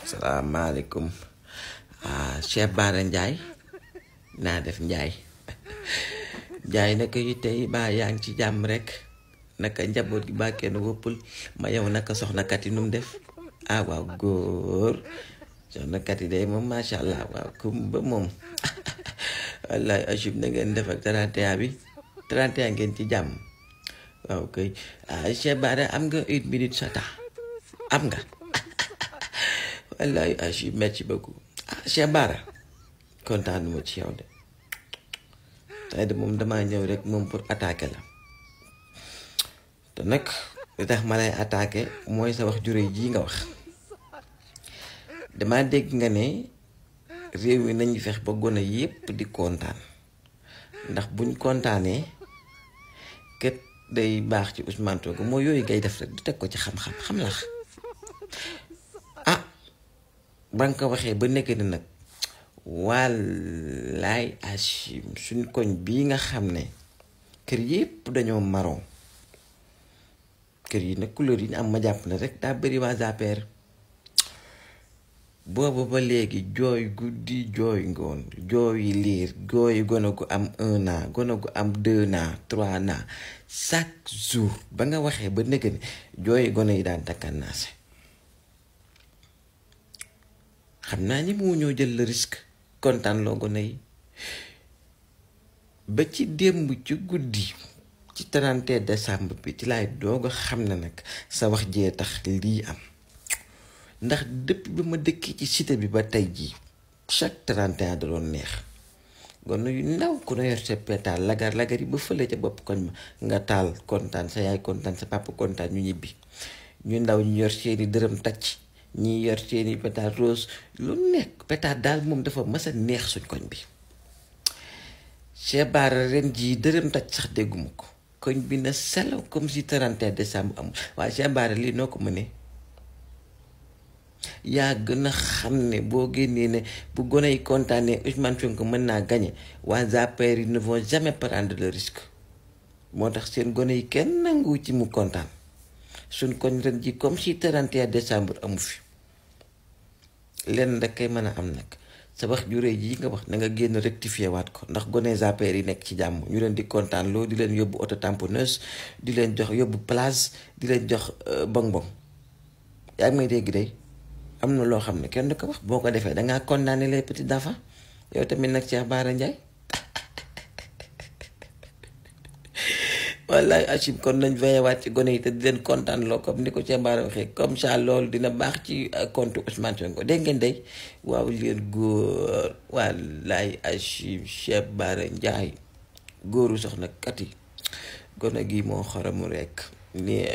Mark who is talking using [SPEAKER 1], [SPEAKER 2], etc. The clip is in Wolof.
[SPEAKER 1] Salaamaaleykum Cheikh Bara Ndiaye naa def Ndiaye Ndiaye naka yi tey baa yaa ngi ci jàmm rek naka njaboot gi baa kenn wëppul ma yow naka soxna Kati num def waaw góor soxna Kati day moom macha allah waaw kumba moom wallaay Achib na ngeen def ak 31 bi 31 ngeen ci jàmm waaw kay Cheikh Bara am nga 1 minute sa temps am nga wallaay Achib merci beaucoup Cheikh Bara kontaan ma ci yow de tey de moom damaa ñëw rek moom pour attaquer la te nag li tax ma lay attaquer mooy sa wax jure ji nga wax dama dégg nga ne réew mi nañu fex ba gone yépp di kontaan ndax buñ kontaanee kët day baax ci Ousmane Sonko mooy yooyu ngay def rek di teg ko ci xam-xam xam la ba nga ko waxee ba nekk ni nag wallaay Achim suñ koñ bii nga xam ne kër yépp dañoo marron kër yi nag couleur yi ñu am ma jàpp na rek daa bëri waa APR boobu ba léegi jooy guddi jooy ngoon jooyi liir jooyi gone gu am 1 an gone gu am 2 ans 3 ans chaque jour ba nga waxee ba nekk ni jooyi gone yi daan takkannaase xam naa ñi mu ñoo jël le risque kontaan loo gone yi ba ci démb ci guddi ci 31 décembre bi ci laay doog a xam ne nag sa wax jee tax lii am ndax depuis bi ma dëkkee ci cité bi ba tey jii chaque 31 da doon neex gone yu ndaw ku ne yor sa pétaal lagar lagar yi ba fële ca bopp koñ ma nga taal kontaan sa yaay kontaan sa papa kontaan ñu ñibbi ñu ndaw ñu yor seeni dërëm tacc ñi yor seeni pétard rose lu nekk pétard daal moom dafa mas a neex suñ koñ bi Cheikh Bara ren jii dërëm taj sax dégguma ko koñ bi na selaw comme si 31 décembre amul waaye Cheikh Bara lii noo ko mënee yaa gën a xam ne boo génnee ne bu gone yi kontaanee Ousmane Sonko mën naa gagné waa APR yi ne vont jamais prendre le risque moo tax seen gone yi kenn nangu ci mu kontaan suñ koñ ren ji comme si 31 décembre amu fi lenn rek kay mën a am nag sa wax ju rëy ji nga wax na nga génn rectifier waat ko ndax gone APR yi nekk ci jàmm ñu leen di kontaan loo di leen yóbbu auto tamponneuse di leen jox yóbbu place di leen jox bonbon yaa ngi may dégg day am na loo xam ne kenn du ko wax boo ko defee dangaa condamner les petits enfants yow tamit nag Cheikh Bara Ndiaye wallaay Achim kon nañ veyewaat ci gone yi te di leen kontaan loo comme ni ko Cheikh Bara waxee comme ça loolu dina baax ci compte Ousmane Sonko dégg ngeen day waaw leen góor wallaay Achim Cheikh Bara Ndiaye góoru soxna Kati gone gi moo xaramu rek ni